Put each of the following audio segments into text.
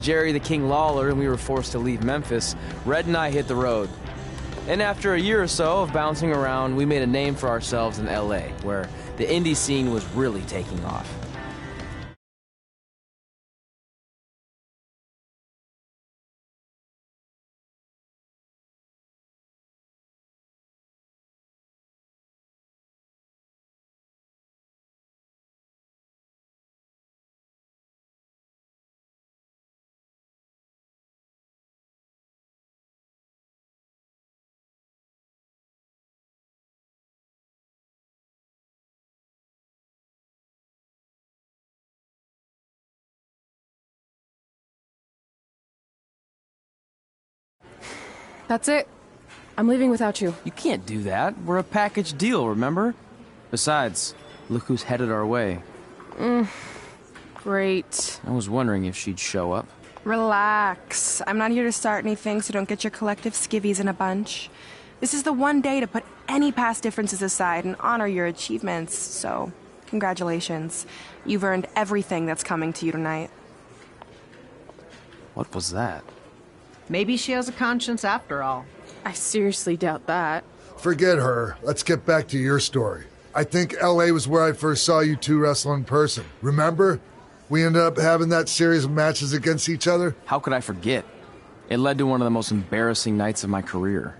Jerry the King Lawler and we were forced to leave Memphis, Red and I hit the road. And after a year or so of bouncing around, we made a name for ourselves in LA, where the indie scene was really taking off. That's it. I'm leaving without you. You can't do that. We're a package deal, remember? Besides, look who's headed our way. Great. I was wondering if she'd show up. Relax. I'm not here to start anything, so don't get your collective skivvies in a bunch. This is the one day to put any past differences aside and honor your achievements, so congratulations. You've earned everything that's coming to you tonight. What was that? Maybe she has a conscience after all. I seriously doubt that. Forget her. Let's get back to your story. I think L.A. was where I first saw you two wrestle in person. Remember? We ended up having that series of matches against each other. How could I forget? It led to one of the most embarrassing nights of my career.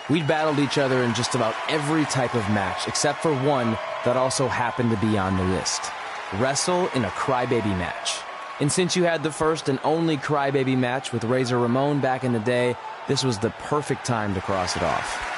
We'd battled each other in just about every type of match, except for one that also happened to be on the list. Wrestle in a crybaby match. And since you had the first and only crybaby match with Razor Ramon back in the day, this was the perfect time to cross it off.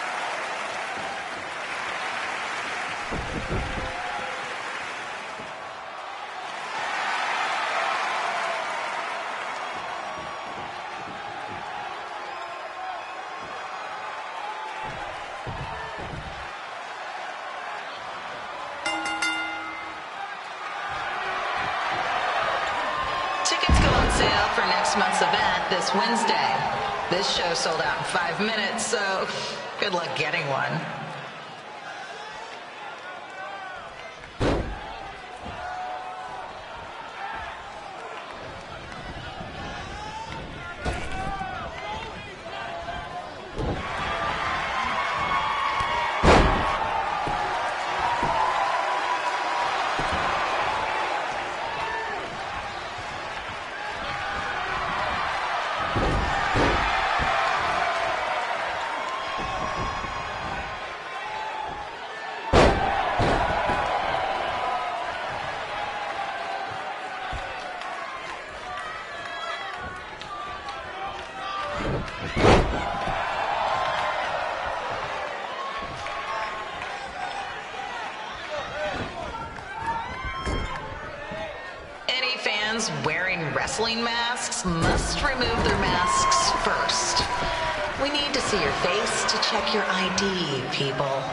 Tickets go on sale for next month's event this Wednesday. This show sold out in 5 minutes, so good luck getting one. Any fans wearing wrestling masks must remove their masks first. We need to see your face to check your ID, people.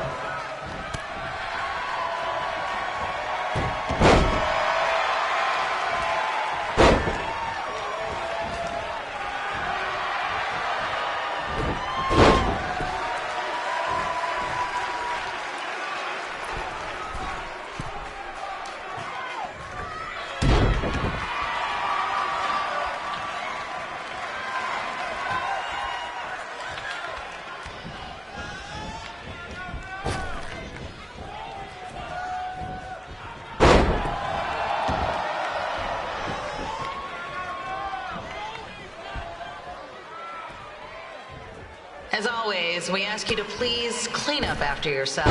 As always, we ask you to please clean up after yourself.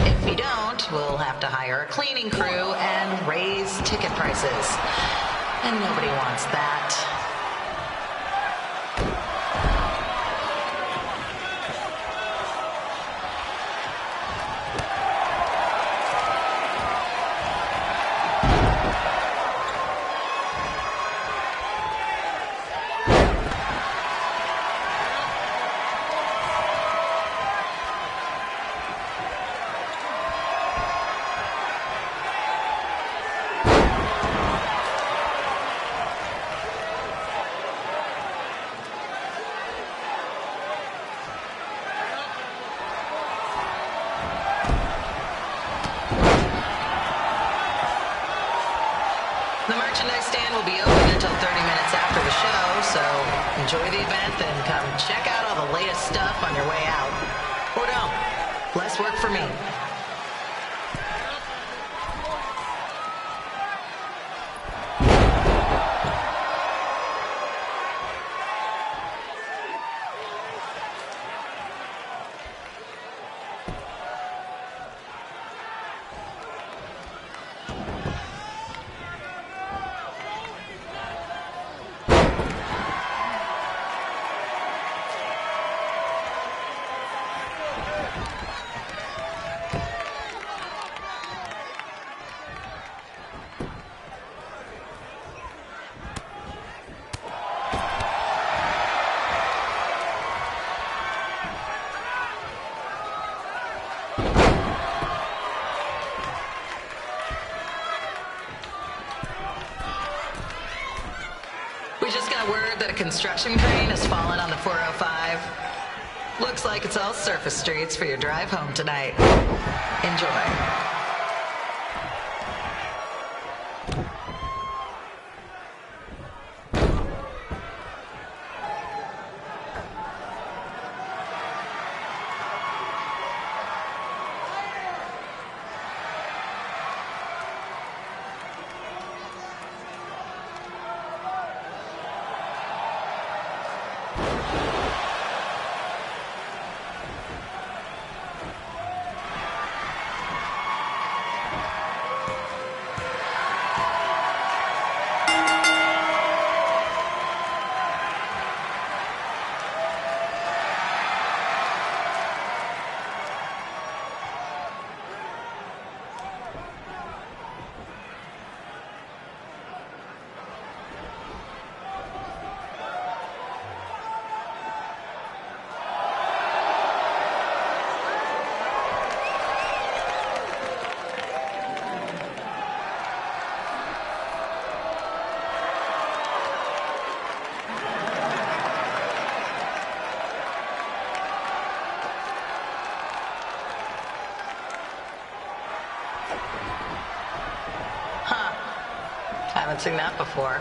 If you don't, we'll have to hire a cleaning crew and raise ticket prices. And nobody wants that. merchandise stand will be open until 30 minutes after the show, so enjoy the event and come check out all the latest stuff on your way out. Or don't. Less work for me. We just got word that a construction crane has fallen on the 405. Looks like it's all surface streets for your drive home tonight. Enjoy. Haven't seen that before.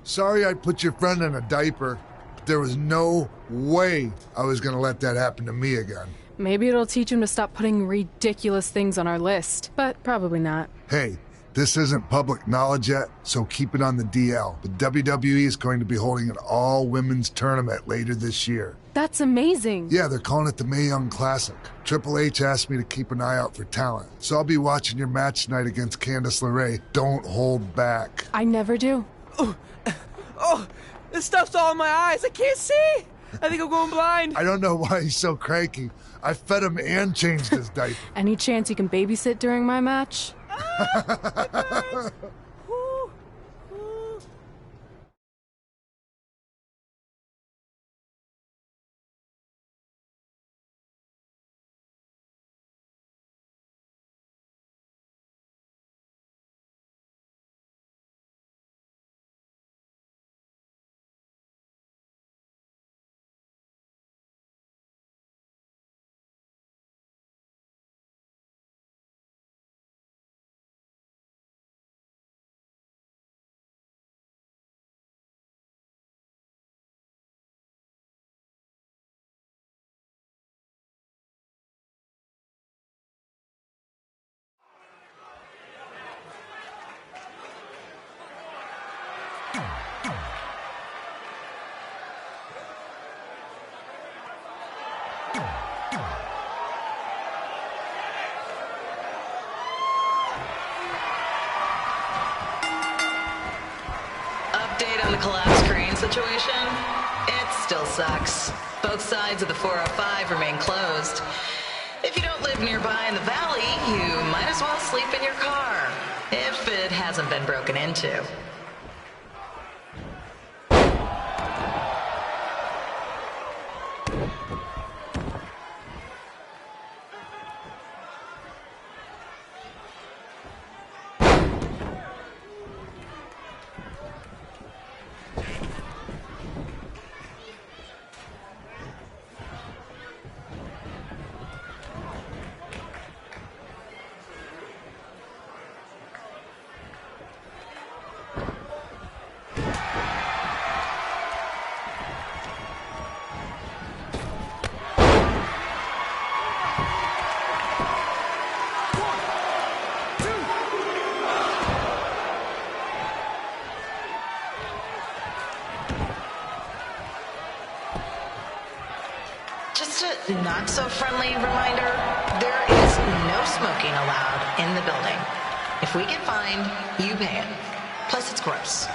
Sorry I put your friend in a diaper. There was no way I was gonna let that happen to me again. Maybe it'll teach him to stop putting ridiculous things on our list, but probably not. Hey, this isn't public knowledge yet, so keep it on the DL. But WWE is going to be holding an all-women's tournament later this year. That's amazing. Yeah, they're calling it the Mae Young Classic. Triple H asked me to keep an eye out for talent, so I'll be watching your match tonight against Candice LeRae. Don't hold back. I never do. Oh, this stuff's all in my eyes. I can't see. I think I'm going blind. I don't know why he's so cranky. I fed him and changed his diaper. Any chance you can babysit during my match? Update on the collapsed crane situation. It still sucks. Both sides of the 405 remain closed. If you don't live nearby in the valley, you might as well sleep in your car, if it hasn't been broken into. Just a not-so-friendly reminder, there is no smoking allowed in the building. If we get fined, you pay it. Plus, it's gross.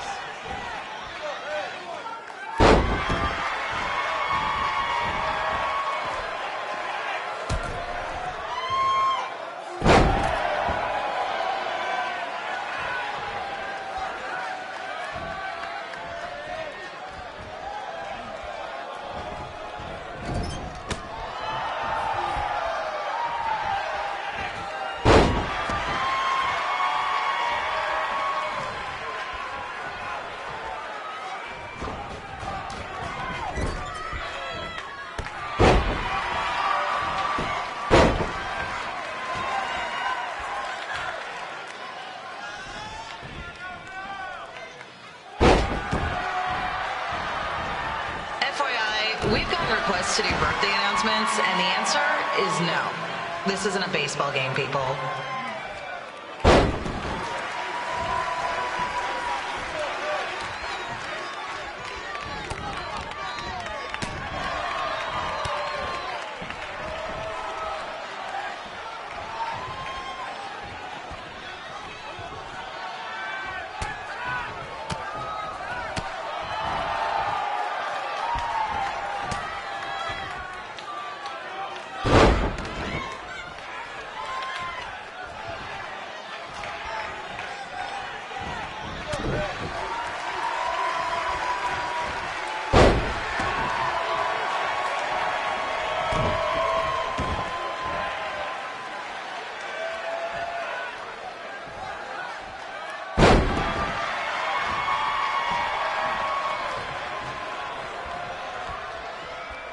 We've gotten requests to do birthday announcements, and the answer is no. This isn't a baseball game, people.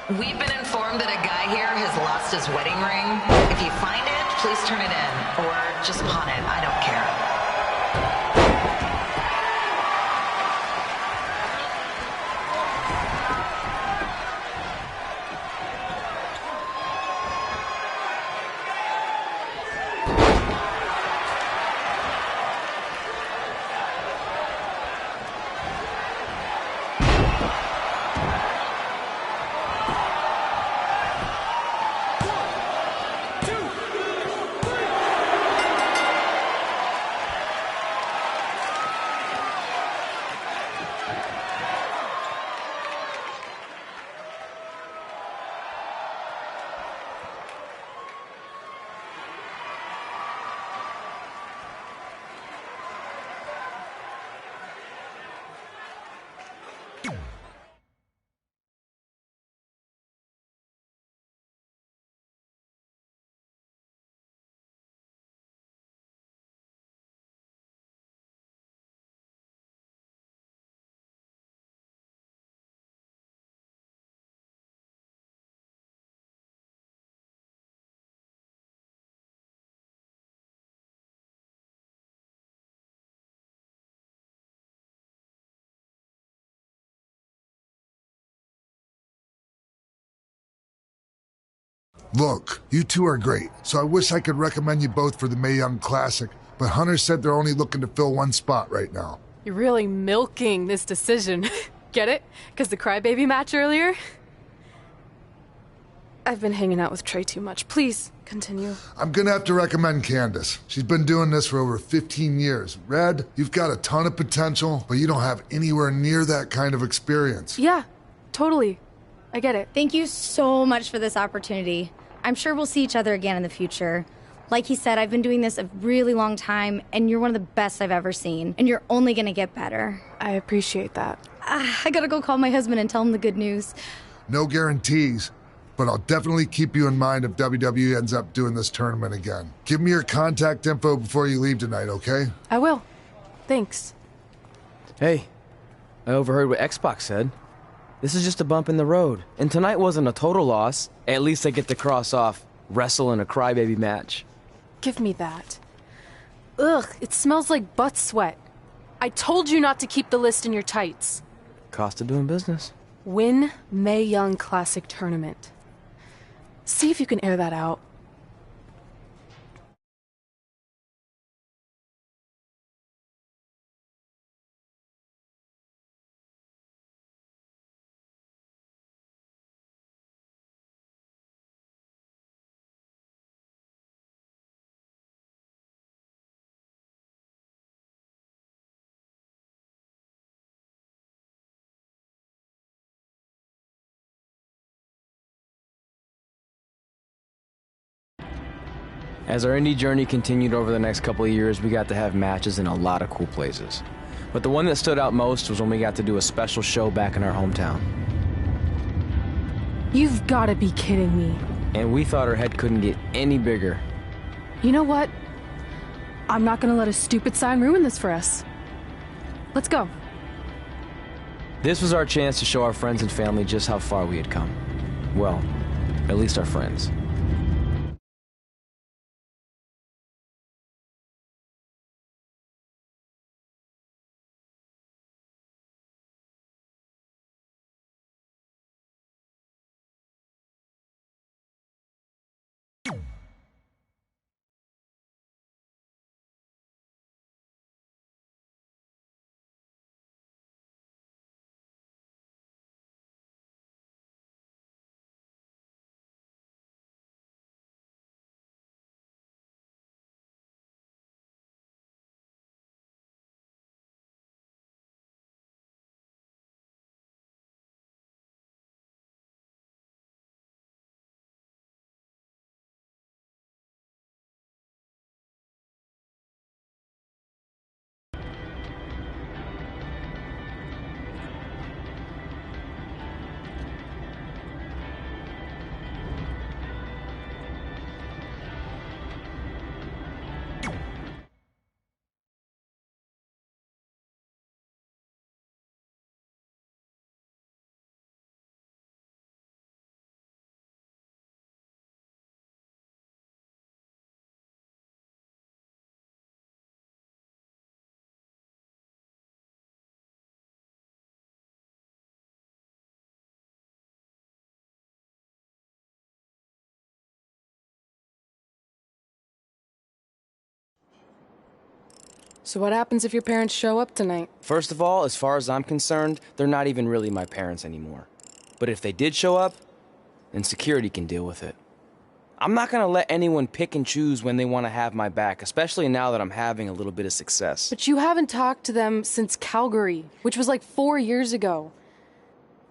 We've been informed that a guy here has lost his wedding ring. If you find it, please turn it in, or just pawn it. I don't care. Look, you two are great, so I wish I could recommend you both for the Mae Young Classic, but Hunter said they're only looking to fill one spot right now. You're really milking this decision. Get it? Because the crybaby match earlier? I've been hanging out with Trey too much. Please, continue. I'm gonna have to recommend Candace. She's been doing this for over 15 years. Red, you've got a ton of potential, but you don't have anywhere near that kind of experience. Yeah, totally. I get it. Thank you so much for this opportunity. I'm sure we'll see each other again in the future. Like he said, I've been doing this a really long time, and you're one of the best I've ever seen, and you're only gonna get better. I appreciate that. I gotta go call my husband and tell him the good news. No guarantees, but I'll definitely keep you in mind if WWE ends up doing this tournament again. Give me your contact info before you leave tonight, okay? I will. Thanks. Hey, I overheard what Xbox said. This is just a bump in the road, and tonight wasn't a total loss. At least I get to cross off wrestle in a crybaby match. Give me that. Ugh, it smells like butt sweat. I told you not to keep the list in your tights. Cost of doing business. Win Mae Young Classic Tournament. See if you can air that out. As our indie journey continued over the next couple of years, we got to have matches in a lot of cool places. But the one that stood out most was when we got to do a special show back in our hometown. You've got to be kidding me. And we thought our head couldn't get any bigger. You know what? I'm not going to let a stupid sign ruin this for us. Let's go. This was our chance to show our friends and family just how far we had come. Well, at least our friends. So what happens if your parents show up tonight? First of all, as far as I'm concerned, they're not even really my parents anymore. But if they did show up, then security can deal with it. I'm not gonna let anyone pick and choose when they want to have my back, especially now that I'm having a little bit of success. But you haven't talked to them since Calgary, which was like 4 years ago.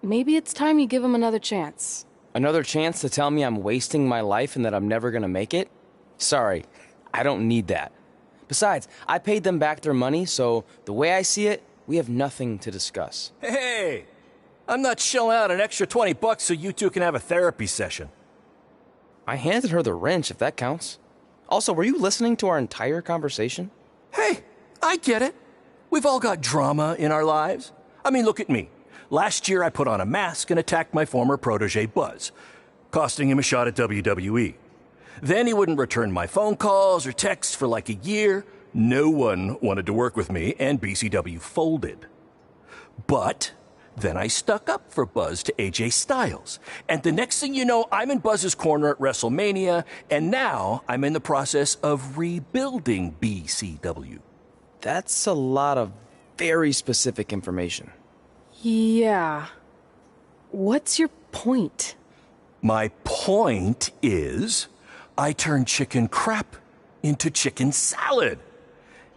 Maybe it's time you give them another chance. Another chance to tell me I'm wasting my life and that I'm never gonna make it? Sorry, I don't need that. Besides, I paid them back their money, so the way I see it, we have nothing to discuss. Hey, I'm not shelling out an extra $20 so you two can have a therapy session. I handed her the wrench, if that counts. Also, were you listening to our entire conversation? Hey, I get it. We've all got drama in our lives. I mean, look at me. Last year I put on a mask and attacked my former protege Buzz, costing him a shot at WWE. Then he wouldn't return my phone calls or texts for like a year. No one wanted to work with me, and BCW folded. But then I stuck up for Buzz to AJ Styles. And the next thing you know, I'm in Buzz's corner at WrestleMania, and now I'm in the process of rebuilding BCW. That's a lot of very specific information. Yeah. What's your point? My point is, I turned chicken crap into chicken salad.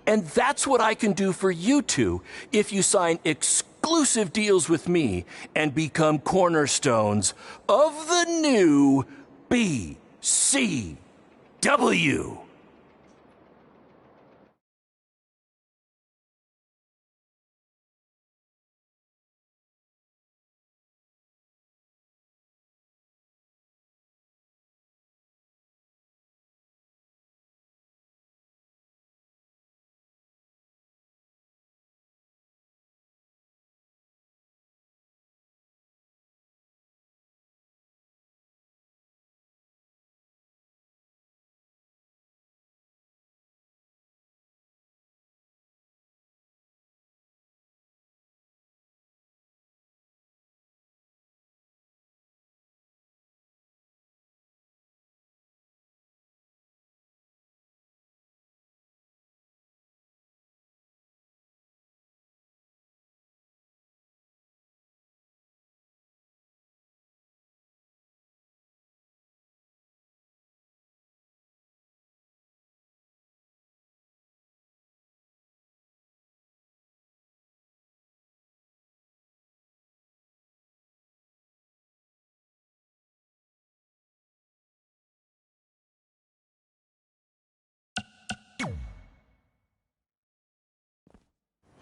And that's what I can do for you two if you sign exclusive exclusive deals with me and become cornerstones of the new BCW.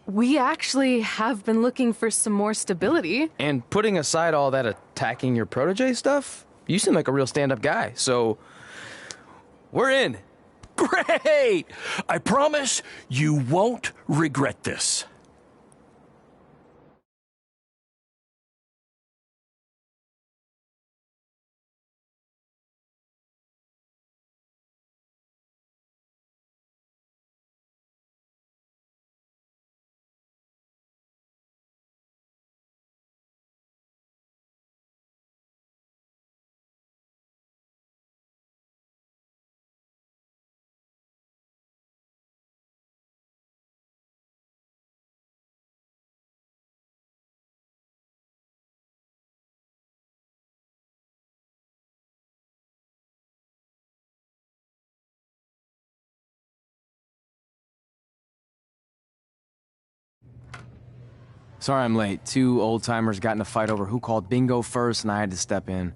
We actually have been looking for some more stability. And putting aside all that attacking your protege stuff, you seem like a real stand-up guy, so we're in. Great! I promise you won't regret this. Sorry I'm late. Two old-timers got in a fight over who called bingo first, and I had to step in.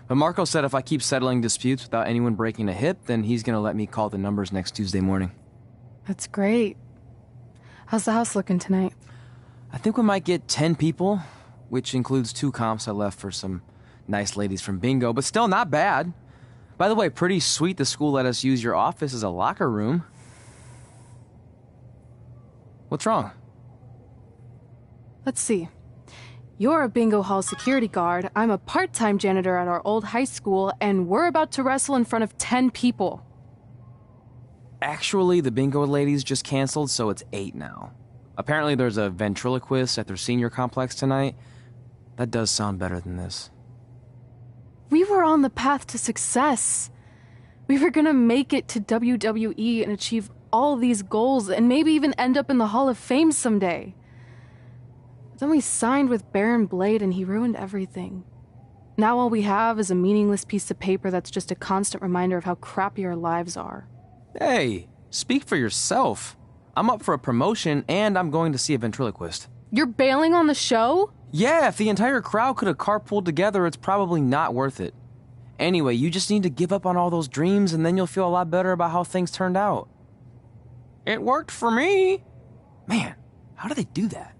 But Marco said if I keep settling disputes without anyone breaking a hip, then he's gonna let me call the numbers next Tuesday morning. That's great. How's the house looking tonight? I think we might get 10 people, which includes 2 comps I left for some nice ladies from bingo, but still not bad. By the way, pretty sweet the school let us use your office as a locker room. What's wrong? Let's see. You're a bingo hall security guard, I'm a part-time janitor at our old high school, and we're about to wrestle in front of 10 people. Actually, the bingo ladies just canceled, so it's 8 now. Apparently there's a ventriloquist at their senior complex tonight. That does sound better than this. We were on the path to success. We were gonna make it to WWE and achieve all these goals and maybe even end up in the Hall of Fame someday. But then we signed with Baron Blade and he ruined everything. Now all we have is a meaningless piece of paper that's just a constant reminder of how crappy our lives are. Hey, speak for yourself. I'm up for a promotion and I'm going to see a ventriloquist. You're bailing on the show? Yeah, if the entire crowd could have carpooled together, it's probably not worth it. Anyway, you just need to give up on all those dreams and then you'll feel a lot better about how things turned out. It worked for me. Man, how do they do that?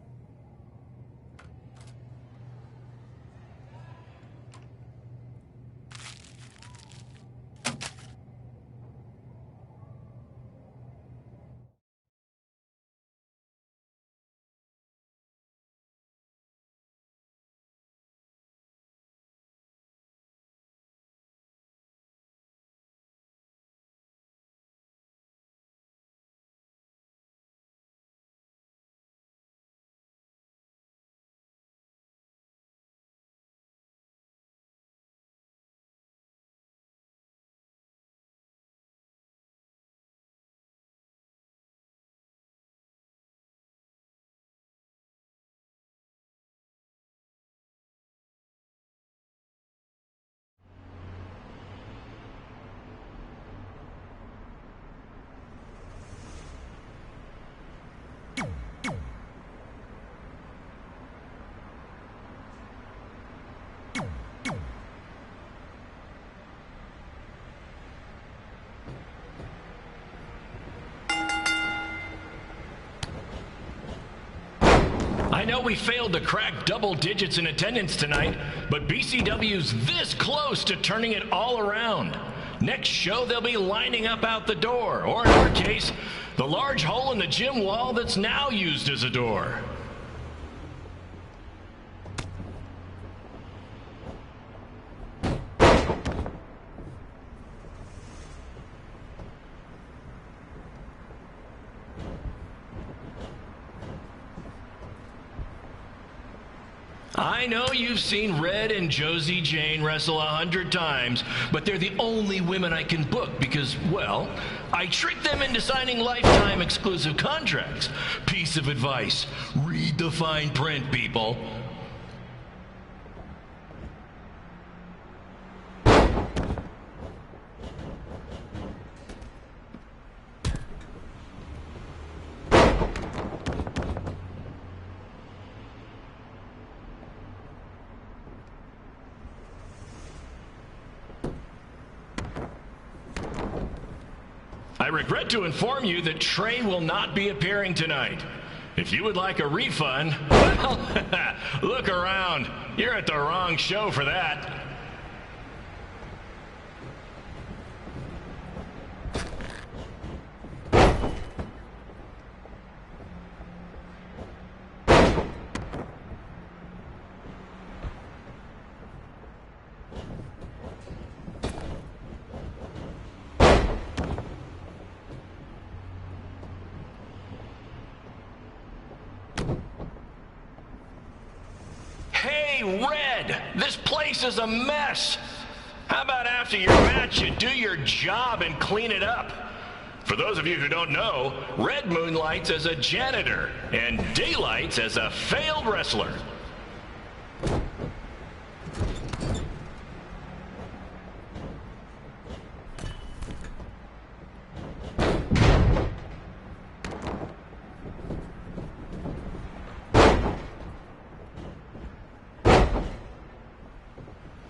I know we failed to crack double digits in attendance tonight, but BCW's this close to turning it all around. Next show, they'll be lining up out the door, or in our case, the large hole in the gym wall that's now used as a door. I know you've seen Red and Josie Jane wrestle 100 times, but they're the only women I can book because, well, I tricked them into signing lifetime exclusive contracts. Piece of advice: read the fine print, people. I regret to inform you that Trey will not be appearing tonight. If you would like a refund, well, look around. You're at the wrong show for that. Red, this place is a mess. How about after your match you do your job and clean it up? For those of you who don't know, Red moonlights as a janitor and daylights as a failed wrestler.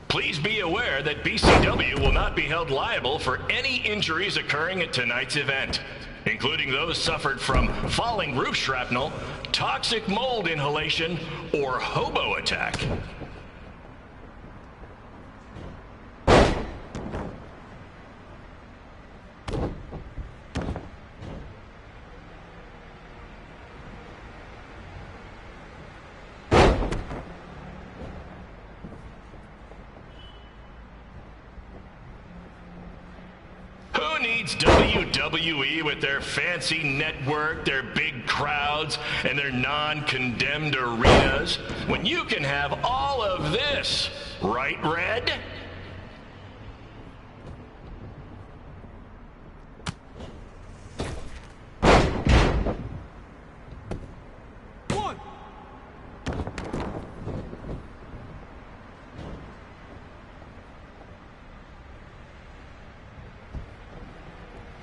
Please be aware that BCW will not be held liable for any injuries occurring at tonight's event, including those suffered from falling roof shrapnel, toxic mold inhalation, or hobo attack. Who needs WWE with their fancy network, their big crowds, and their non-condemned arenas, when you can have all of this, right, Red?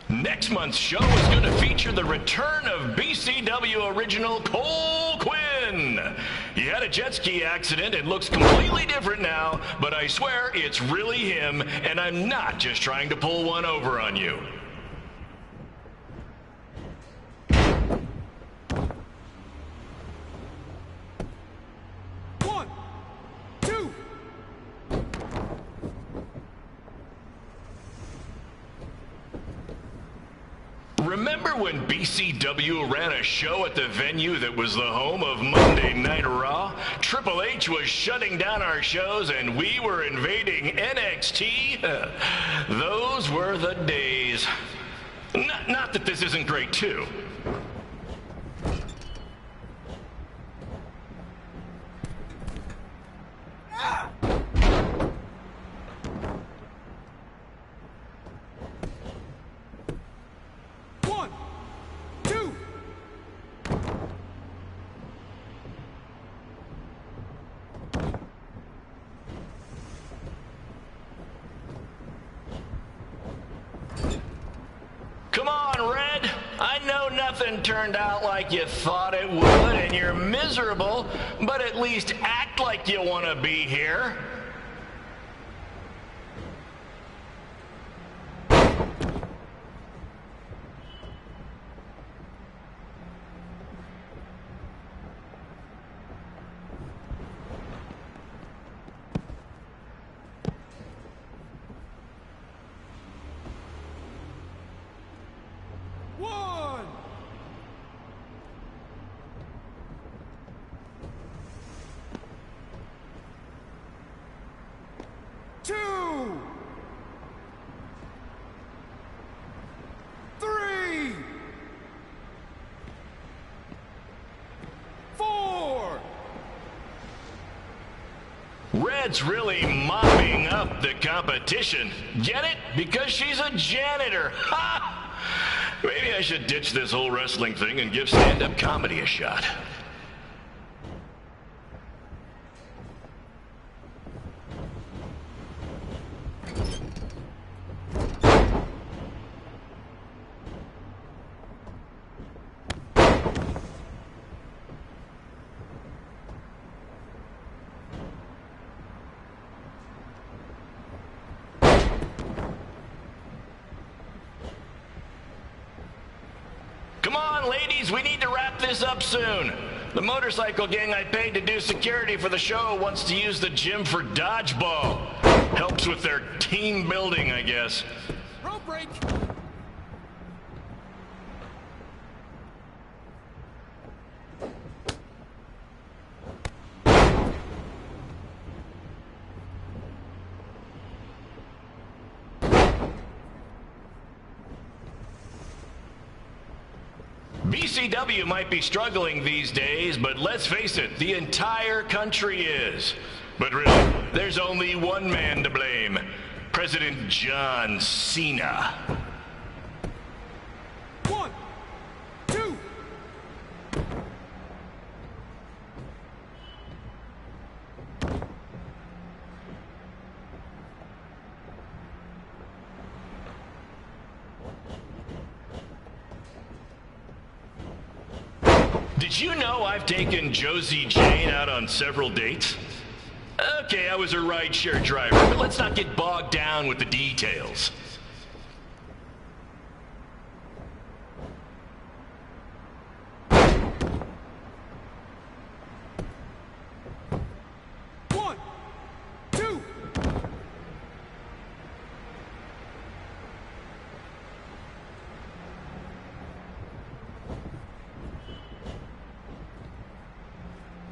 Next month's show is going to feature the return of BCW original Cole Quinn. He had a jet ski accident and looks completely different now, but I swear it's really him, and I'm not just trying to pull one over on you. Remember when BCW ran a show at the venue that was the home of Monday Night Raw? Triple H was shutting down our shows and we were invading NXT? Those were the days. Not that this isn't great too. Come on, Red. I know nothing turned out like you thought it would, and you're miserable, but at least act like you want to be here. Red's really mopping up the competition. Get it? Because she's a janitor. Ha! Maybe I should ditch this whole wrestling thing and give stand-up comedy a shot. Come on, ladies, we need to wrap this up soon. The motorcycle gang I paid to do security for the show wants to use the gym for dodgeball. Helps with their team building, I guess. Rope break! BCW might be struggling these days, but let's face it, the entire country is. But really, there's only one man to blame. President John Cena. 1, 2. Did you know I've taken Josie Jane out on several dates? Okay, I was a rideshare driver, but let's not get bogged down with the details. One, two.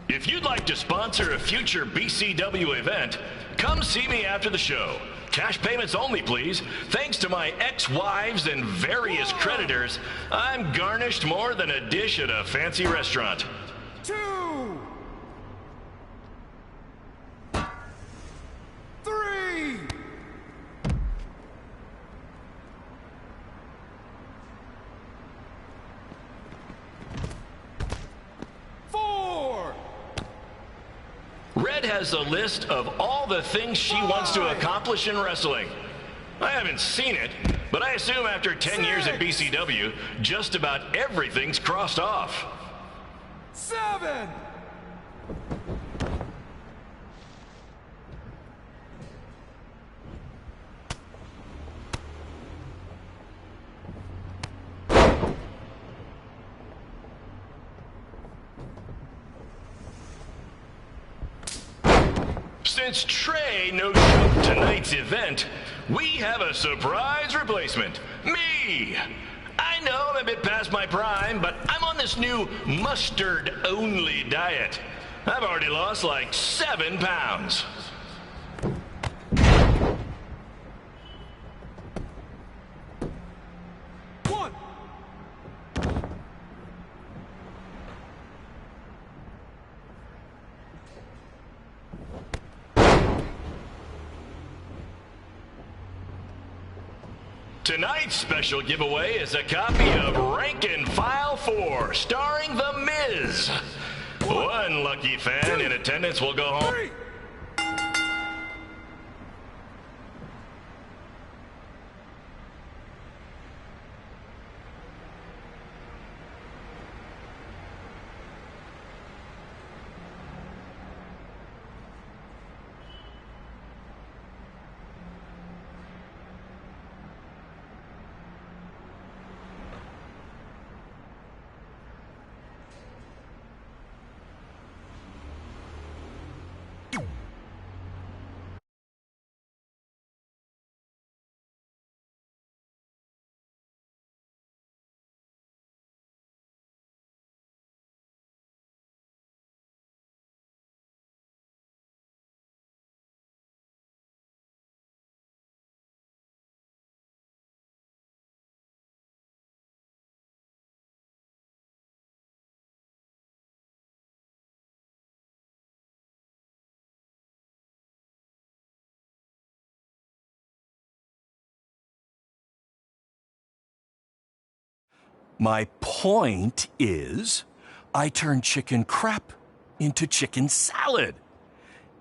If you'd like to sponsor a future BCW event, come see me after the show. Cash payments only, please. Thanks to my ex-wives and various creditors, I'm garnished more than a dish at a fancy restaurant. 2, 3. 4. Red has a list of all the things she wants to accomplish in wrestling. I haven't seen it, but I assume after 10 years at BCW, just about everything's crossed off. 7. Since Trey no-showed tonight's event, we have a surprise replacement. Me! I know I'm a bit past my prime, but I'm on this new mustard-only diet. I've already lost like 7 pounds. One. Tonight's special giveaway is a copy of Rank and File 4, starring The Miz. One lucky fan in attendance will go home. 3. My point is, I turn chicken crap into chicken salad.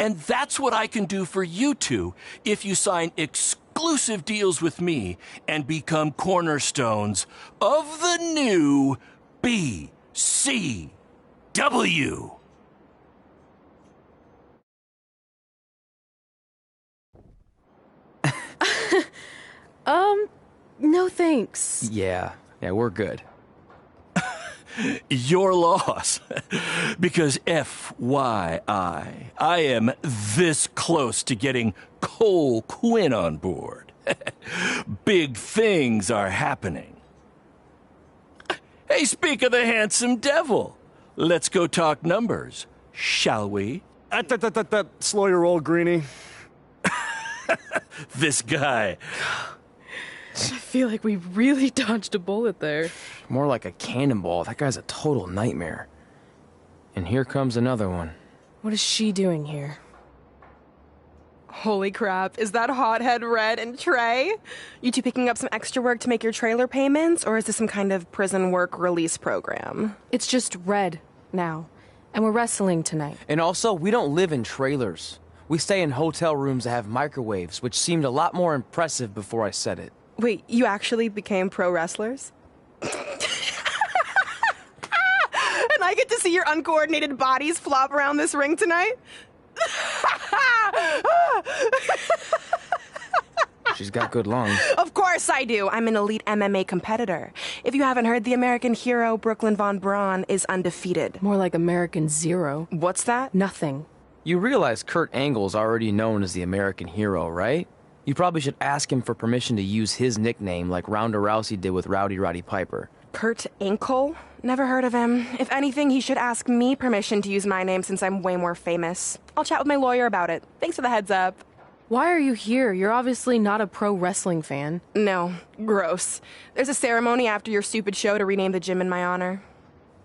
And that's what I can do for you two if you sign exclusive deals with me and become cornerstones of the new BCW. No thanks. Yeah, we're good. Your loss. Because FYI, I am this close to getting Cole Quinn on board. Big things are happening. Hey, speak of the handsome devil. Let's go talk numbers, shall we? Slow your roll, Greenie. This guy. I feel like we really dodged a bullet there. More like a cannonball. That guy's a total nightmare. And here comes another one. What is she doing here? Holy crap, is that hothead Red and Trey? You two picking up some extra work to make your trailer payments, or is this some kind of prison work release program? It's just Red now, and we're wrestling tonight. And also, we don't live in trailers. We stay in hotel rooms that have microwaves, which seemed a lot more impressive before I said it. Wait, you actually became pro wrestlers? And I get to see your uncoordinated bodies flop around this ring tonight? She's got good lungs. Of course I do. I'm an elite MMA competitor. If you haven't heard, the American hero, Brooklyn Von Braun, is undefeated. More like American Zero. What's that? Nothing. You realize Kurt Angle's already known as the American hero, right? You probably should ask him for permission to use his nickname like Ronda Rousey did with Rowdy Roddy Piper. Kurt Angle? Never heard of him. If anything, he should ask me permission to use my name since I'm way more famous. I'll chat with my lawyer about it. Thanks for the heads up. Why are you here? You're obviously not a pro wrestling fan. No, gross. There's a ceremony after your stupid show to rename the gym in my honor.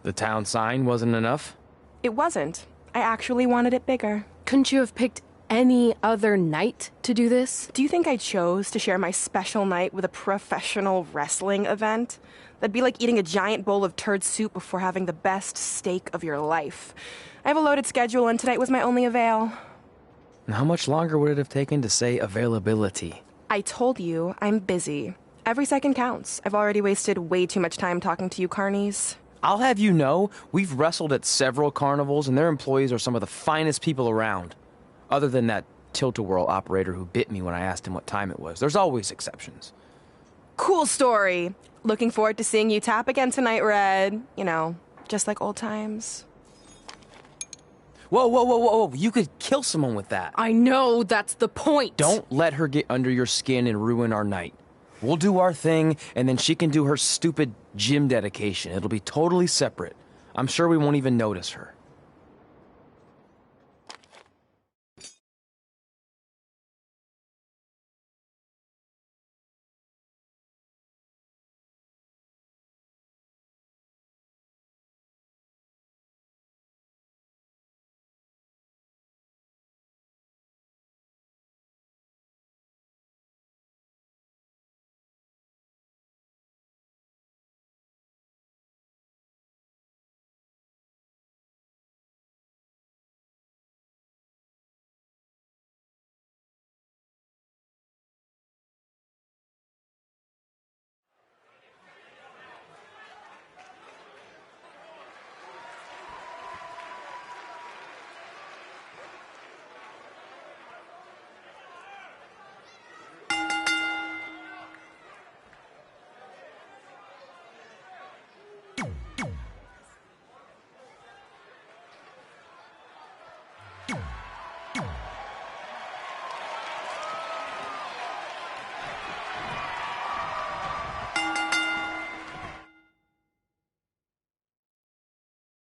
The town sign wasn't enough? It wasn't. I actually wanted it bigger. Couldn't you have picked any other night to do this? Do you think I chose to share my special night with a professional wrestling event? That'd be like eating a giant bowl of turd soup before having the best steak of your life. I have a loaded schedule, and tonight was my only avail. And how much longer would it have taken to say availability? I told you, I'm busy. Every second counts. I've already wasted way too much time talking to you carnies. I'll have you know, we've wrestled at several carnivals, and their employees are some of the finest people around. Other than that tilt-a-whirl operator who bit me when I asked him what time it was. There's always exceptions. Cool story. Looking forward to seeing you tap again tonight, Red. You know, just like old times. Whoa. You could kill someone with that. I know, that's the point. Don't let her get under your skin and ruin our night. We'll do our thing, and then she can do her stupid gym dedication. It'll be totally separate. I'm sure we won't even notice her.